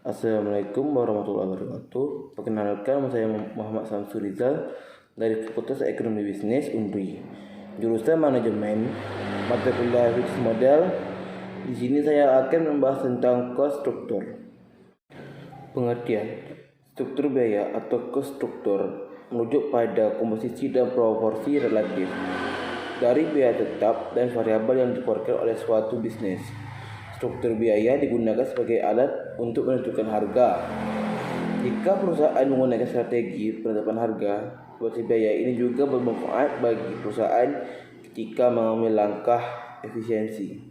Assalamualaikum warahmatullahi wabarakatuh. Perkenalkan, nama saya Muhammad Samsul Rizal dari Fakultas Ekonomi Bisnis UNRI, jurusan Manajemen, mata kuliah Business Model. Di sini saya akan membahas tentang cost struktur. Pengertian struktur biaya atau cost struktur merujuk pada komposisi dan proporsi relatif dari biaya tetap dan variabel yang dikeluarkan oleh suatu bisnis. Struktur biaya digunakan sebagai alat untuk menentukan harga. Jika perusahaan menggunakan strategi penetapan harga, proporsi biaya ini juga bermanfaat bagi perusahaan ketika mengambil langkah efisiensi.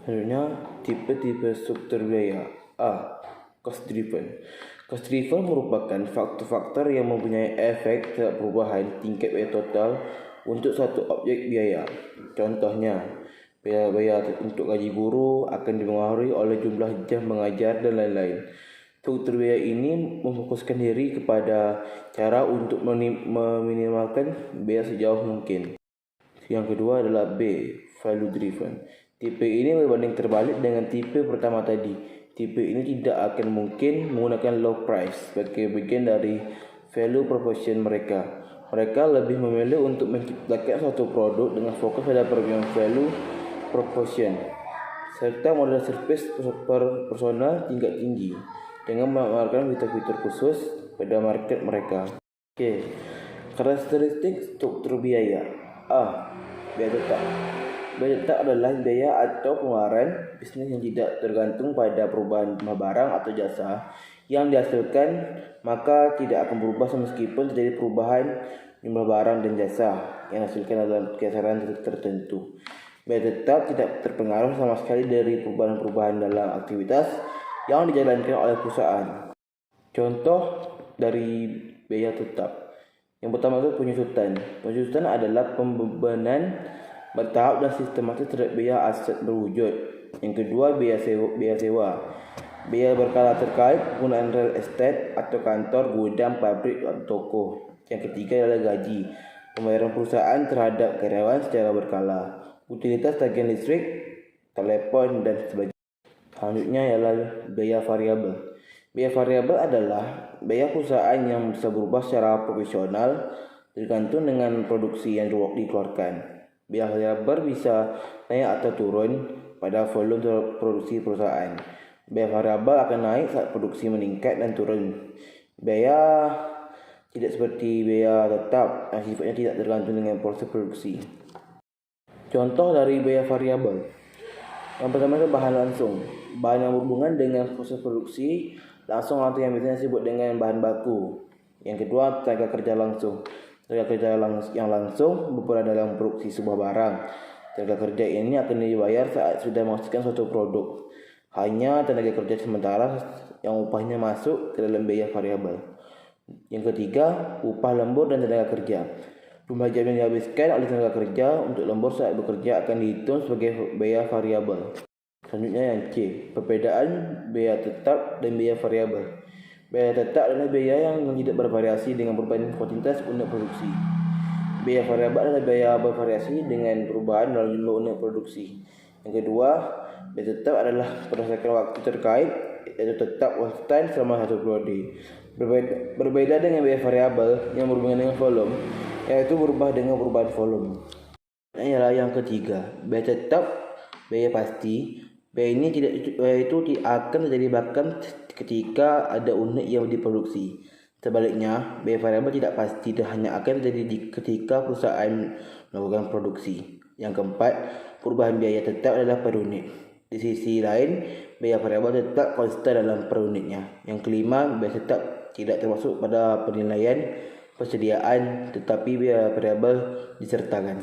Selanjutnya, tipe-tipe struktur biaya. A. Cost driven. Cost driven merupakan faktor-faktor yang mempunyai efek terhadap perubahan tingkat biaya total untuk satu objek biaya. Contohnya, biaya untuk gaji guru akan dipengaruhi oleh jumlah jam mengajar dan lain-lain. Struktur biaya ini memfokuskan diri kepada cara untuk meminimalkan biaya sejauh mungkin. Yang kedua adalah B. Value driven. Tipe ini berbanding terbalik dengan tipe pertama tadi. Tipe ini tidak akan mungkin menggunakan low price sebagai bagian dari value proposition mereka. Mereka lebih memilih untuk menciptakan suatu produk dengan fokus pada premium value proposition serta model service personal tingkat tinggi dengan menawarkan fitur-fitur khusus pada market mereka. Karakteristik struktur biaya. A. Biaya tetap. Biaya tetap adalah biaya atau pengeluaran bisnis yang tidak tergantung pada perubahan jumlah barang atau jasa yang dihasilkan, maka tidak akan berubah meskipun terjadi perubahan jumlah barang dan jasa yang dihasilkan dalam kisaran tertentu. Biaya tetap tidak terpengaruh sama sekali dari perubahan-perubahan dalam aktivitas yang dijalankan oleh perusahaan. Contoh dari biaya tetap. Yang pertama itu penyusutan. Penyusutan adalah pembebanan bertahap dan sistematis terhadap biaya aset berwujud. Yang kedua, biaya sewa. Biaya berkala terkait penggunaan real estate atau kantor, gudang, pabrik atau toko. Yang ketiga adalah gaji. Pembayaran perusahaan terhadap karyawan secara berkala. Utilitas tagihan listrik, telepon dan sebagainya. Selanjutnya ialah biaya variabel. Biaya variabel adalah biaya perusahaan yang bisa berubah secara proporsional tergantung dengan produksi yang dikeluarkan. Biaya variabel bisa naik atau turun pada volume produksi perusahaan. Biaya variabel akan naik saat produksi meningkat dan turun. Biaya tidak seperti biaya tetap yang sifatnya tidak tergantung dengan proses produksi. Contoh dari biaya variabel. Yang pertama adalah bahan langsung. Bahan yang berhubungan dengan proses produksi langsung atau yang biasanya disebut dengan bahan baku. Yang kedua, tenaga kerja langsung. Tenaga kerja yang langsung berperan dalam produksi sebuah barang. Tenaga kerja ini akan dibayar saat sudah menghasilkan suatu produk. Hanya tenaga kerja sementara yang upahnya masuk ke dalam biaya variabel. Yang ketiga, upah lembur dan tenaga kerja. Jumlah jam yang dihabiskan oleh tenaga kerja untuk lembur saat bekerja akan dihitung sebagai biaya variabel. Selanjutnya yang C, perbedaan biaya tetap dan biaya variabel. Biaya tetap adalah biaya yang tidak bervariasi dengan perubahan kuantitas unit produksi. Biaya variabel adalah biaya bervariasi dengan perubahan dalam jumlah unit produksi. Yang kedua, biaya tetap adalah berdasarkan waktu terkait, yaitu tetap konstan selama satu periode. Berbeda dengan biaya variabel yang berhubungan dengan volume, yaitu berubah dengan perubahan volume. Ini adalah yang ketiga, biaya tetap, biaya pasti. Biaya ini tidak akan terjadi bahkan ketika ada unit yang diproduksi. Sebaliknya, biaya variabel tidak pasti dan hanya akan terjadi ketika perusahaan melakukan produksi. Yang keempat, perubahan biaya tetap adalah per unit. Di sisi lain, biaya variabel tetap konstan dalam per unitnya. Yang kelima, biaya tetap tidak termasuk pada penilaian persediaan, tetapi biaya variabel disertakan.